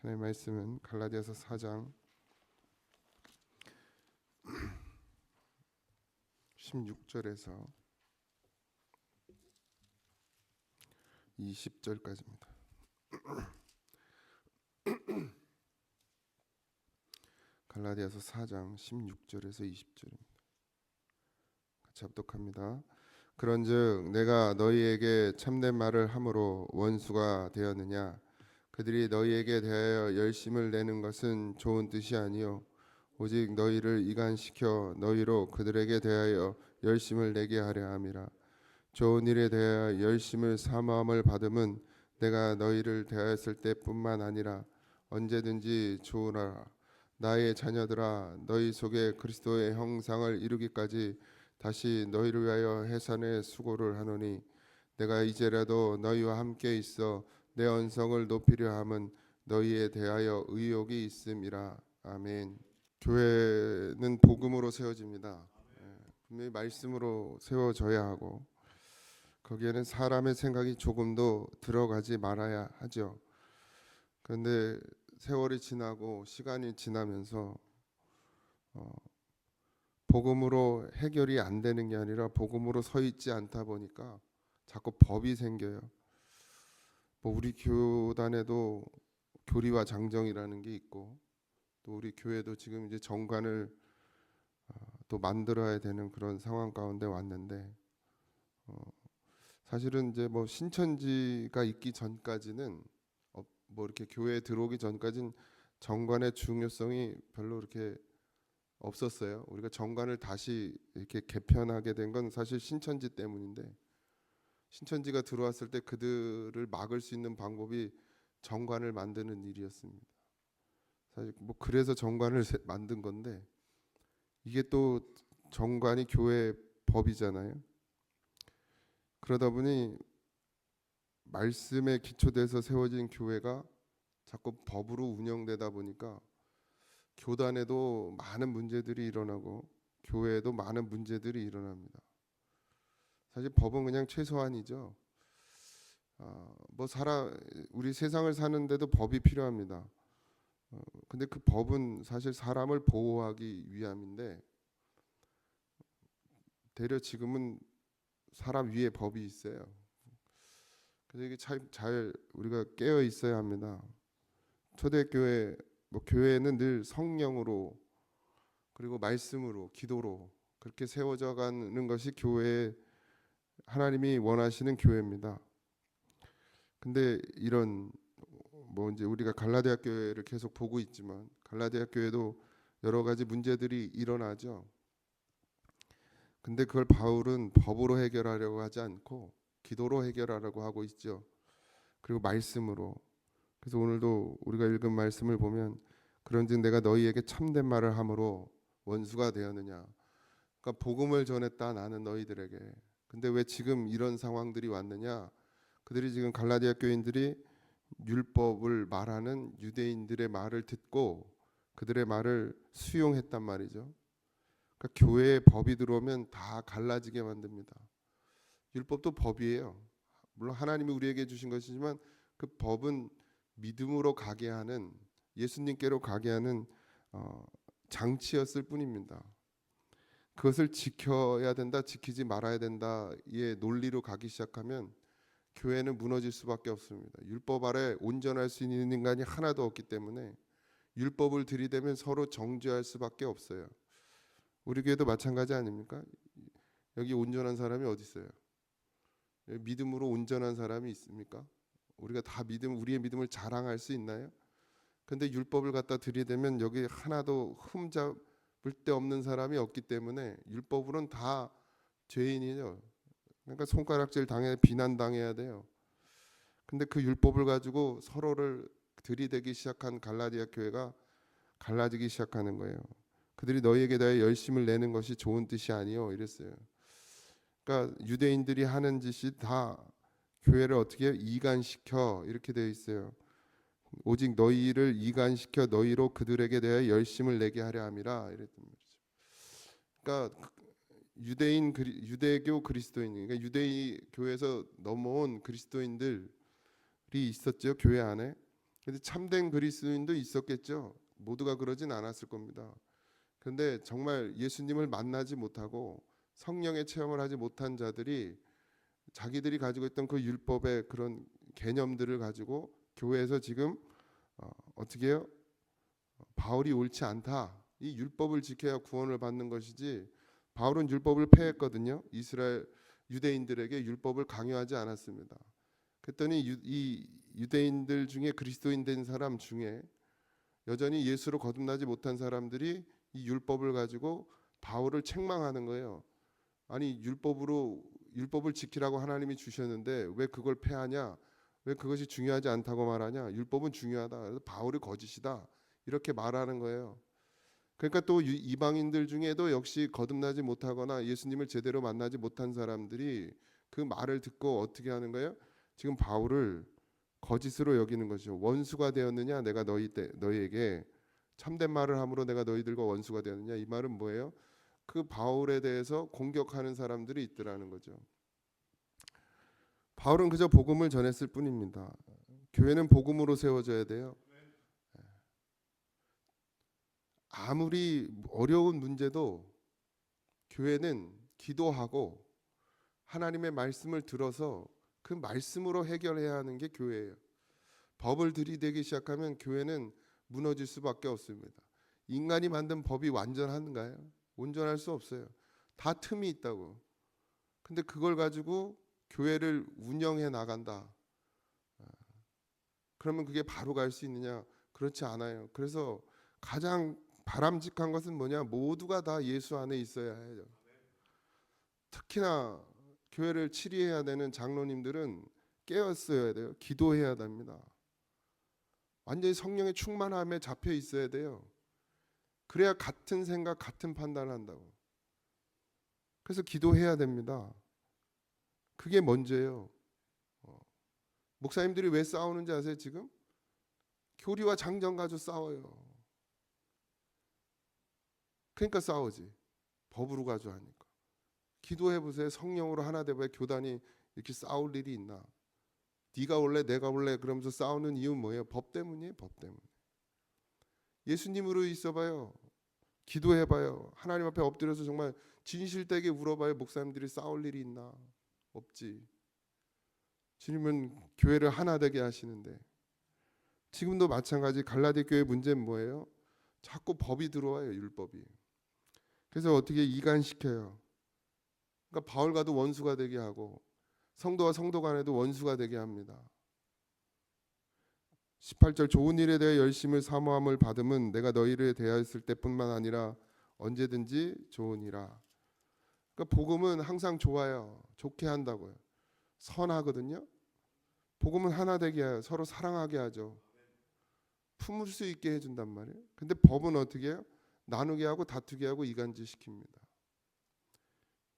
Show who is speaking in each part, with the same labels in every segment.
Speaker 1: 하나님의 말씀은 갈라디아서 4장 16절에서 20절까지입니다. 갈라디아서 4장 16절에서 20절입니다. 같이 합독합니다. 그런즉 내가 너희에게 참된 말을 함으로 원수가 되었느냐? 그들이 너희에게 대하여 열심을 내는 것은 좋은 뜻이 아니요 오직 너희를 이간시켜 너희로 그들에게 대하여 열심을 내게 하려 함이라. 좋은 일에 대하여 열심을 사모함을 받음은 내가 너희를 대하였을 때뿐만 아니라 언제든지 좋으라. 나의 자녀들아, 너희 속에 그리스도의 형상을 이루기까지 다시 너희를 위하여 해산의 수고를 하노니 내가 이제라도 너희와 함께 있어 내 언성을 높이려 함은 너희에 대하여 의욕이 있음이라. 아멘. 교회는 복음으로 세워집니다. 분명히 말씀으로 세워져야 하고 거기에는 사람의 생각이 조금도 들어가지 말아야 하죠. 그런데 세월이 지나고 시간이 지나면서 복음으로 해결이 안 되는 게 아니라 복음으로 서 있지 않다 보니까 자꾸 법이 생겨요. 우리 교단에도 교리와 장정이라는 게 있고 또 우리 교회도 지금 이제 정관을 또 만들어야 되는 그런 상황 가운데 왔는데 사실은 이제 신천지가 있기 전까지는 이렇게 교회에 들어오기 전까지는 정관의 중요성이 별로 이렇게 없었어요. 우리가 정관을 다시 이렇게 개편하게 된 건 사실 신천지 때문인데 신천지가 들어왔을 때 그들을 막을 수 있는 방법이 정관을 만드는 일이었습니다. 사실 그래서 정관을 만든 건데 이게 또 정관이 교회 법이잖아요. 그러다 보니 말씀에 기초돼서 세워진 교회가 자꾸 법으로 운영되다 보니까 교단에도 많은 문제들이 일어나고 교회에도 많은 문제들이 일어납니다. 사실 법은 그냥 최소한이죠. 우리 세상을 사는데도 법이 필요합니다. 근데 그 법은 사실 사람을 보호하기 위함인데 되려 지금은 사람 위에 법이 있어요. 그래서 이게 잘 우리가 깨어 있어야 합니다. 초대교회 교회는 늘 성령으로 그리고 말씀으로 기도로 그렇게 세워져 가는 것이 교회의 하나님이 원하시는 교회입니다. 근데 이런 이제 우리가 갈라디아 교회를 계속 보고 있지만 갈라디아 교회도 여러 가지 문제들이 일어나죠. 근데 그걸 바울은 법으로 해결하려고 하지 않고 기도로 해결하려고 하고 있죠. 그리고 말씀으로. 그래서 오늘도 우리가 읽은 말씀을 보면 그런즉 내가 너희에게 참된 말을 함으로 원수가 되었느냐. 그러니까 복음을 전했다 나는 너희들에게. 근데 왜 지금 이런 상황들이 왔느냐? 그들이 지금 갈라디아 교인들이 율법을 말하는 유대인들의 말을 듣고 그들의 말을 수용했단 말이죠. 그러니까 교회에 법이 들어오면 다 갈라지게 만듭니다. 율법도 법이에요. 물론 하나님이 우리에게 주신 것이지만 그 법은 믿음으로 가게 하는 예수님께로 가게 하는 장치였을 뿐입니다. 그것을 지켜야 된다, 지키지 말아야 된다의 논리로 가기 시작하면 교회는 무너질 수밖에 없습니다. 율법 아래 온전할 수 있는 인간이 하나도 없기 때문에 율법을 들이대면 서로 정죄할 수밖에 없어요. 우리 교회도 마찬가지 아닙니까? 여기 온전한 사람이 어디 있어요? 믿음으로 온전한 사람이 있습니까? 우리가 다 우리의 믿음을 자랑할 수 있나요? 근데 율법을 갖다 들이대면 여기 하나도 흠잡을 데 없는 사람이 없기 때문에 율법으로는 다 죄인이죠. 그러니까 손가락질 당해 비난당해야 돼요. 근데 그 율법을 가지고 서로를 들이대기 시작한 갈라디아 교회가 갈라지기 시작하는 거예요. 그들이 너희에게 대해 열심을 내는 것이 좋은 뜻이 아니요 이랬어요. 그러니까 유대인들이 하는 짓이 다 교회를 어떻게 이간시켜 이렇게 되어 있어요. 오직 너희를 이간시켜 너희로 그들에게 대해 열심을 내게 하려 함이라 이랬단 말이죠. 그러니까 유대교 그리스도인, 그러니까 유대인 교회에서 넘어온 그리스도인들이 있었죠 교회 안에. 근데 참된 그리스도인도 있었겠죠. 모두가 그러진 않았을 겁니다. 그런데 정말 예수님을 만나지 못하고 성령의 체험을 하지 못한 자들이 자기들이 가지고 있던 그 율법의 그런 개념들을 가지고 교회에서 지금 어떻게 해요? 바울이 옳지 않다. 이 율법을 지켜야 구원을 받는 것이지, 바울은 율법을 폐했거든요. 이스라엘 유대인들에게 율법을 강요하지 않았습니다. 그랬더니 이 유대인들 중에 그리스도인 된 사람 중에 여전히 예수로 거듭나지 못한 사람들이 이 율법을 가지고 바울을 책망하는 거예요. 아니, 율법을 지키라고 하나님이 주셨는데 왜 그걸 폐하냐? 왜 그것이 중요하지 않다고 말하냐? 율법은 중요하다. 그래서 바울이 거짓이다. 이렇게 말하는 거예요. 그러니까 또 이방인들 중에도 역시 거듭나지 못하거나 예수님을 제대로 만나지 못한 사람들이 그 말을 듣고 어떻게 하는 거예요? 지금 바울을 거짓으로 여기는 것이죠. 원수가 되었느냐? 내가 너희에게 참된 말을 함으로 내가 너희들과 원수가 되었느냐? 이 말은 뭐예요? 그 바울에 대해서 공격하는 사람들이 있더라는 거죠. 바울은 그저 복음을 전했을 뿐입니다. 교회는 복음으로 세워져야 돼요. 아무리 어려운 문제도 교회는 기도하고 하나님의 말씀을 들어서 그 말씀으로 해결해야 하는 게 교회예요. 법을 들이대기 시작하면 교회는 무너질 수밖에 없습니다. 인간이 만든 법이 완전한가요? 온전할 수 없어요. 다 틈이 있다고. 근데 그걸 가지고 교회를 운영해 나간다. 그러면 그게 바로 갈 수 있느냐? 그렇지 않아요. 그래서 가장 바람직한 것은 뭐냐? 모두가 다 예수 안에 있어야 해요. 특히나 교회를 치리해야 되는 장로님들은 깨었어야 돼요. 기도해야 됩니다. 완전히 성령의 충만함에 잡혀 있어야 돼요. 그래야 같은 생각, 같은 판단을 한다고. 그래서 기도해야 됩니다. 그게 먼저예요. 목사님들이 왜 싸우는지 아세요? 지금 교리와 장정 가지고 싸워요. 그러니까 싸우지. 법으로 가지고 하니까. 기도해 보세요. 성령으로 하나 되어야 교단이 이렇게 싸울 일이 있나? 네가 올래 내가 올래 그러면서 싸우는 이유는 뭐예요? 법 때문이에요. 법 때문에. 예수님으로 있어봐요. 기도해봐요. 하나님 앞에 엎드려서 정말 진실되게 울어봐요. 목사님들이 싸울 일이 있나? 없지. 주님은 교회를 하나 되게 하시는데, 지금도 마찬가지. 갈라디 교회 문제는 뭐예요? 자꾸 법이 들어와요. 율법이. 그래서 어떻게 이간시켜요. 그러니까 바울과도 원수가 되게 하고 성도와 성도 간에도 원수가 되게 합니다. 18절 좋은 일에 대해 열심을 사모함을 받음은 내가 너희를 대하였을 때뿐만 아니라 언제든지 좋으니라. 그러니까 복음은 항상 좋아요. 좋게 한다고요. 선하거든요. 복음은 하나 되게 해요. 서로 사랑하게 하죠. 품을 수 있게 해준단 말이에요. 근데 법은 어떻게 해요? 나누게 하고 다투게 하고 이간질시킵니다.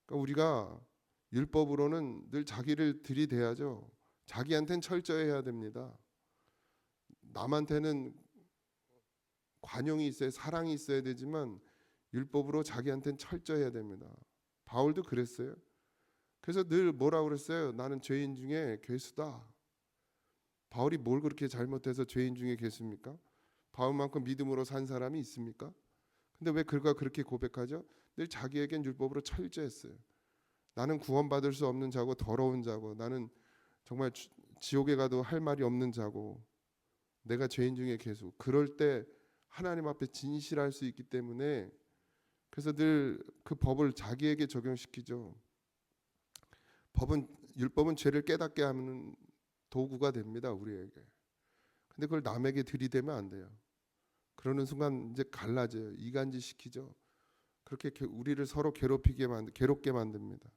Speaker 1: 그러니까 우리가 율법으로는 늘 자기를 들이대야죠. 자기한테는 철저해야 됩니다. 남한테는 관용이 있어야, 사랑이 있어야 되지만 율법으로 자기한테는 철저해야 됩니다. 바울도 그랬어요. 그래서 늘 뭐라고 그랬어요? 나는 죄인 중에 괴수다. 바울이 뭘 그렇게 잘못해서 죄인 중에 괴수입니까? 바울만큼 믿음으로 산 사람이 있습니까? 근데 왜 그가 그렇게 고백하죠? 늘 자기에겐 율법으로 철저했어요. 나는 구원받을 수 없는 자고 더러운 자고 나는 정말 지옥에 가도 할 말이 없는 자고 내가 죄인 중에 괴수. 그럴 때 하나님 앞에 진실할 수 있기 때문에 그래서 늘 그 법을 자기에게 적용시키죠. 율법은 죄를 깨닫게 하는 도구가 됩니다. 우리에게. 근데 그걸 남에게 들이대면 안 돼요. 그러는 순간 이제 갈라져요. 이간질 시키죠. 그렇게 우리를 서로 괴롭게 만듭니다.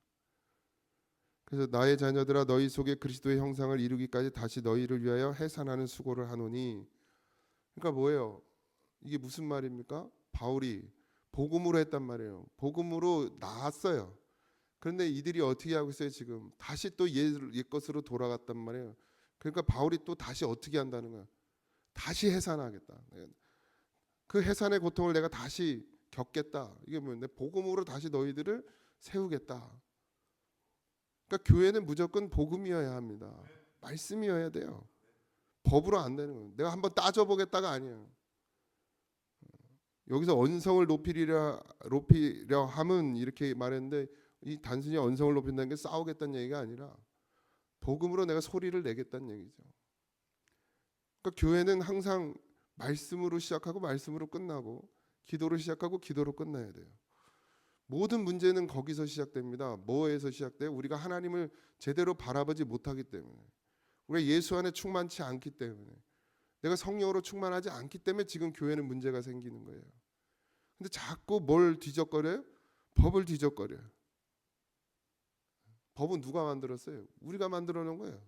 Speaker 1: 그래서 나의 자녀들아 너희 속에 그리스도의 형상을 이루기까지 다시 너희를 위하여 해산하는 수고를 하노니. 그러니까 뭐예요? 이게 무슨 말입니까? 바울이 복음으로 했단 말이에요. 복음으로 나았어요. 그런데 이들이 어떻게 하고 있어요? 지금 다시 또 옛 것으로 돌아갔단 말이에요. 그러니까 바울이 또 다시 어떻게 한다는 거야? 다시 해산하겠다. 그 해산의 고통을 내가 다시 겪겠다. 이게 뭐냐? 복음으로 다시 너희들을 세우겠다. 그러니까 교회는 무조건 복음이어야 합니다. 말씀이어야 돼요. 법으로 안 되는 거예요. 내가 한번 따져보겠다가 아니에요. 여기서 언성을 높이려 함은 이렇게 말했는데, 이 단순히 언성을 높인다는 게 싸우겠다는 얘기가 아니라 복음으로 내가 소리를 내겠다는 얘기죠. 그러니까 교회는 항상 말씀으로 시작하고 말씀으로 끝나고, 기도로 시작하고 기도로 끝나야 돼요. 모든 문제는 거기서 시작됩니다. 뭐에서 시작돼요? 우리가 하나님을 제대로 바라보지 못하기 때문에, 우리가 예수 안에 충만치 않기 때문에, 내가 성령으로 충만하지 않기 때문에 지금 교회는 문제가 생기는 거예요. 근데 자꾸 뭘 뒤적거려요? 법을 뒤적거려요. 법은 누가 만들었어요? 우리가 만들어 놓은 거예요.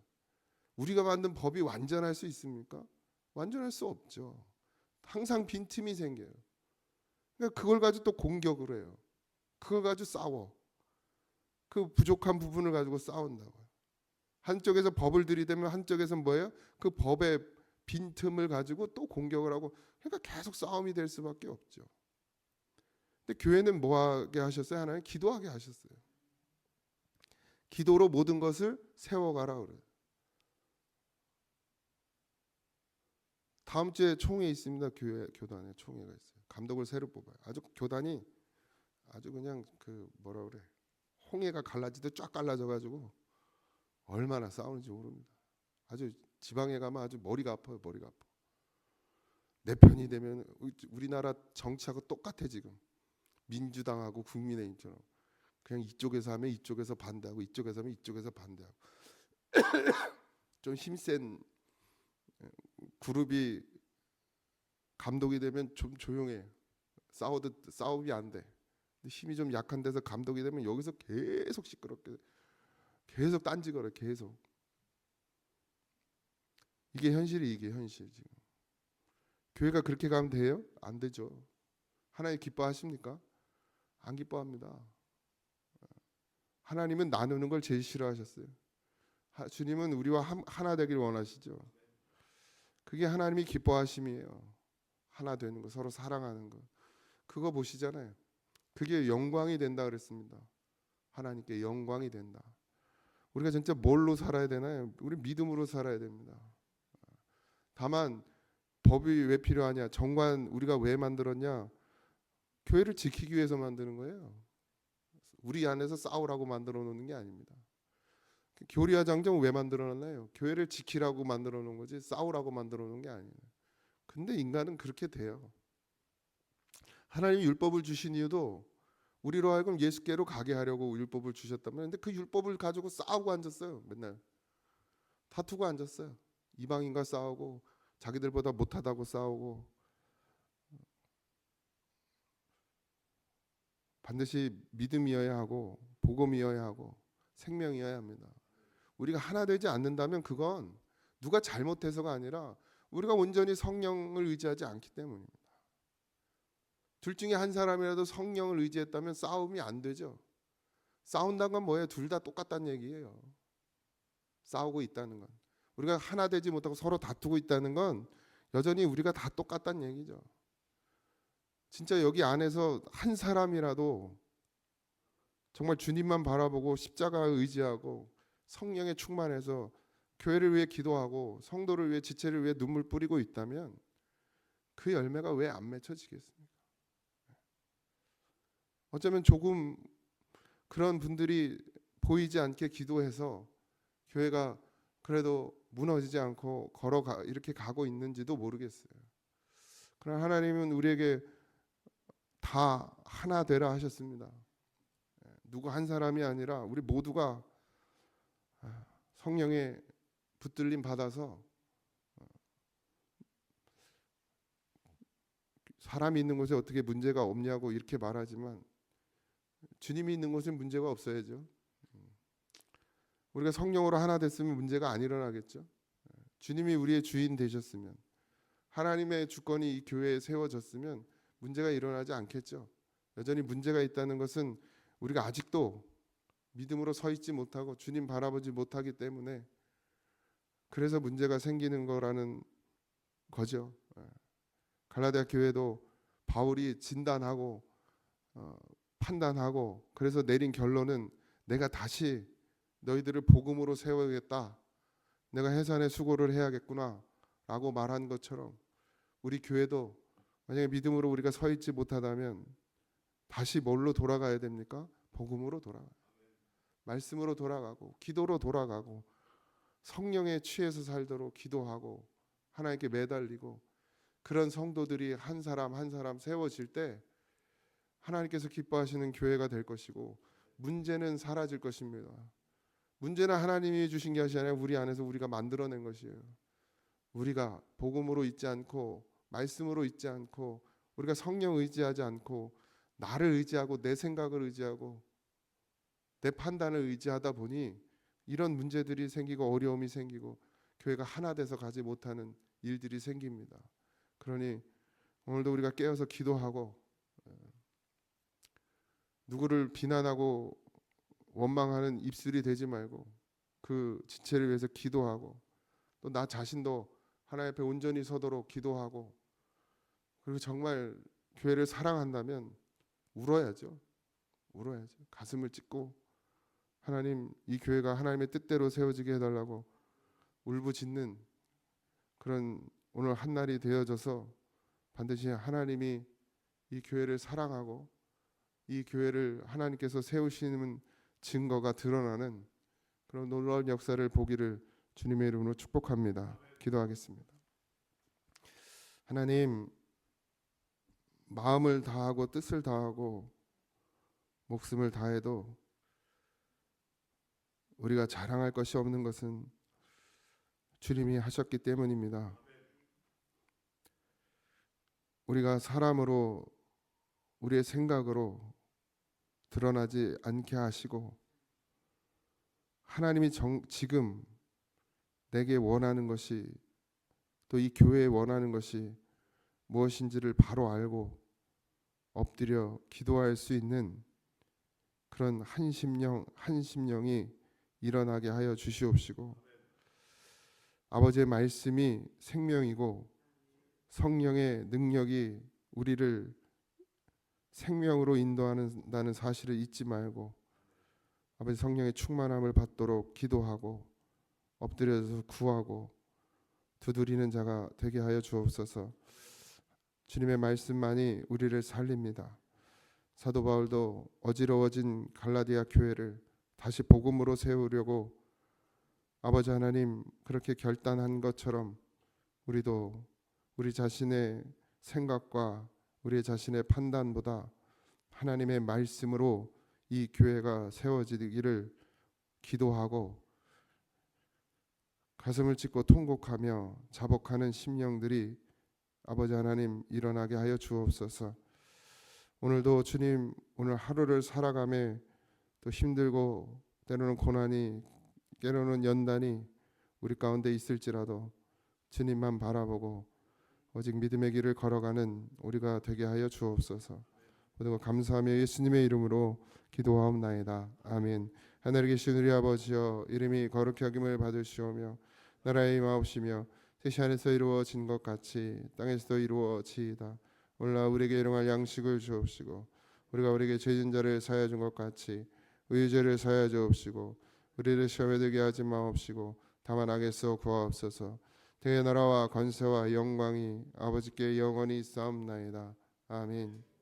Speaker 1: 우리가 만든 법이 완전할 수 있습니까? 완전할 수 없죠. 항상 빈틈이 생겨요. 그러니까 그걸 가지고 또 공격을 해요. 그걸 가지고 싸워. 그 부족한 부분을 가지고 싸운다고요. 한쪽에서 법을 들이대면 한쪽에서 뭐예요? 그 법의 빈틈을 가지고 또 공격을 하고, 그러니까 계속 싸움이 될 수밖에 없죠. 근데 교회는 뭐 하게 하셨어요? 하나님 기도하게 하셨어요. 기도로 모든 것을 세워가라 그래요. 다음 주에 총회 있습니다. 교단에 총회가 있어요. 감독을 새로 뽑아요. 아주 교단이 아주 그냥 그 뭐라 그래, 홍해가 갈라지듯 쫙 갈라져가지고 얼마나 싸우는지 모릅니다. 아주 지방에 가면 아주 머리가 아파요. 머리가 아파. 내 편이 되면 우리나라 정치하고 똑같아 지금. 민주당하고 국민의힘처럼 그냥 이쪽에서 하면 이쪽에서 반대하고, 이쪽에서 하면 이쪽에서 반대하고. 좀 힘센 그룹이 감독이 되면 좀 조용해. 싸움이 안 돼. 힘이 좀 약한 데서 감독이 되면 여기서 계속 시끄럽게, 계속 딴지거려. 계속. 이게 현실이, 이게 현실. 지금 교회가 그렇게 가면 돼요? 안 되죠. 하나님 기뻐하십니까? 안 기뻐합니다. 하나님은 나누는 걸 제일 싫어하셨어요. 주님은 우리와 하나 되길 원하시죠. 그게 하나님이 기뻐하심이에요. 하나 되는 거, 서로 사랑하는 거. 그거 보시잖아요. 그게 영광이 된다 그랬습니다. 하나님께 영광이 된다. 우리가 진짜 뭘로 살아야 되나요? 우리 믿음으로 살아야 됩니다. 다만 법이 왜 필요하냐? 정관 우리가 왜 만들었냐? 교회를 지키기 위해서 만드는 거예요. 우리 안에서 싸우라고 만들어 놓는 게 아닙니다. 교리와 장정 왜 만들어 놨나요? 교회를 지키라고 만들어 놓은 거지 싸우라고 만들어 놓은 게 아니에요. 근데 인간은 그렇게 돼요. 하나님이 율법을 주신 이유도 우리로 하여금 예수께로 가게 하려고 율법을 주셨다면, 근데 그 율법을 가지고 싸우고 앉았어요. 맨날 다투고 앉았어요. 이방인과 싸우고, 자기들보다 못하다고 싸우고. 반드시 믿음이어야 하고, 복음이어야 하고, 생명이어야 합니다. 우리가 하나 되지 않는다면 그건 누가 잘못해서가 아니라 우리가 온전히 성령을 의지하지 않기 때문입니다. 둘 중에 한 사람이라도 성령을 의지했다면 싸움이 안 되죠. 싸운다는 건 뭐예요? 둘 다 똑같다는 얘기예요. 싸우고 있다는 건, 우리가 하나 되지 못하고 서로 다투고 있다는 건 여전히 우리가 다 똑같다는 얘기죠. 진짜 여기 안에서 한 사람이라도 정말 주님만 바라보고 십자가를 의지하고 성령에 충만해서 교회를 위해 기도하고 성도를 위해, 지체를 위해 눈물 뿌리고 있다면 그 열매가 왜 안 맺혀지겠습니까? 어쩌면 조금 그런 분들이 보이지 않게 기도해서 교회가 그래도 무너지지 않고 이렇게 가고 있는지도 모르겠어요. 그러나 하나님은 우리에게 다 하나 되라 하셨습니다. 누구 한 사람이 아니라 우리 모두가 성령의 붙들림 받아서, 사람이 있는 곳에 어떻게 문제가 없냐고 이렇게 말하지만 주님이 있는 곳에 문제가 없어야죠. 우리가 성령으로 하나 됐으면 문제가 안 일어나겠죠. 주님이 우리의 주인 되셨으면, 하나님의 주권이 이 교회에 세워졌으면 문제가 일어나지 않겠죠. 여전히 문제가 있다는 것은 우리가 아직도 믿음으로 서 있지 못하고 주님 바라보지 못하기 때문에, 그래서 문제가 생기는 거라는 거죠. 갈라디아 교회도 바울이 진단하고 판단하고 그래서 내린 결론은, 내가 다시 너희들을 복음으로 세워야겠다. 내가 해산의 수고를 해야겠구나. 라고 말한 것처럼 우리 교회도 만약에 믿음으로 우리가 서 있지 못하다면 다시 뭘로 돌아가야 됩니까? 복음으로 돌아가요. 말씀으로 돌아가고 기도로 돌아가고 성령에 취해서 살도록 기도하고 하나님께 매달리고 그런 성도들이 한 사람 한 사람 세워질 때 하나님께서 기뻐하시는 교회가 될 것이고 문제는 사라질 것입니다. 문제는 하나님이 주신 것이 아니라 우리 안에서 우리가 만들어낸 것이에요. 우리가 복음으로 있지 않고 말씀으로 있지 않고 우리가 성령 의지하지 않고 나를 의지하고 내 생각을 의지하고 내 판단을 의지하다 보니 이런 문제들이 생기고 어려움이 생기고 교회가 하나 돼서 가지 못하는 일들이 생깁니다. 그러니 오늘도 우리가 깨어서 기도하고 누구를 비난하고 원망하는 입술이 되지 말고 그 지체를 위해서 기도하고 또 나 자신도 하나님 앞에 온전히 서도록 기도하고 그리고 정말 교회를 사랑한다면 울어야죠. 가슴을 찢고 하나님 이 교회가 하나님의 뜻대로 세워지게 해달라고 울부짖는 그런 오늘 한날이 되어져서 반드시 하나님이 이 교회를 사랑하고 이 교회를 하나님께서 세우시는 증거가 드러나는 그런 놀라운 역사를 보기를 주님의 이름으로 축복합니다. 기도하겠습니다. 하나님, 마음을 다하고 뜻을 다하고 목숨을 다해도 우리가 자랑할 것이 없는 것은 주님이 하셨기 때문입니다. 우리가 사람으로 우리의 생각으로 드러나지 않게 하시고 하나님이 지금 내게 원하는 것이 또 이 교회에 원하는 것이 무엇인지를 바로 알고 엎드려 기도할 수 있는 그런 한 심령이 일어나게 하여 주시옵시고 아버지의 말씀이 생명이고 성령의 능력이 우리를 생명으로 인도한다는 사실을 잊지 말고 아버지 성령의 충만함을 받도록 기도하고 엎드려서 구하고 두드리는 자가 되게 하여 주옵소서. 주님의 말씀만이 우리를 살립니다. 사도 바울도 어지러워진 갈라디아 교회를 다시 복음으로 세우려고 아버지 하나님 그렇게 결단한 것처럼 우리도 우리 자신의 생각과 우리 자신의 판단보다 하나님의 말씀으로 이 교회가 세워지기를 기도하고 가슴을 찢고 통곡하며 자복하는 심령들이 아버지 하나님 일어나게 하여 주옵소서. 오늘도 주님 오늘 하루를 살아가며 또 힘들고 때로는 고난이 때로는 연단이 우리 가운데 있을지라도 주님만 바라보고 오직 믿음의 길을 걸어가는 우리가 되게 하여 주옵소서. 모든 것 감사하며 예수님의 이름으로 기도하옵나이다. 아멘. 하늘에 계신 우리 아버지여 이름이 거룩히 여김을 받으시오며 나라의 임하옵시며 뜻이 하늘에서 이루어진 것 같이 땅에서도 이루어지이다. 오늘날 우리에게 일용할 양식을 주옵시고 우리가 우리에게 죄진 자를 사하여 준 것 같이 우리 죄를 사하여 주옵시고 우리를 시험에 들게 하지 마옵시고 다만 악에서 구하옵소서. 대의 나라와 권세와 영광이 아버지께 영원히 있사옵나이다. 아멘.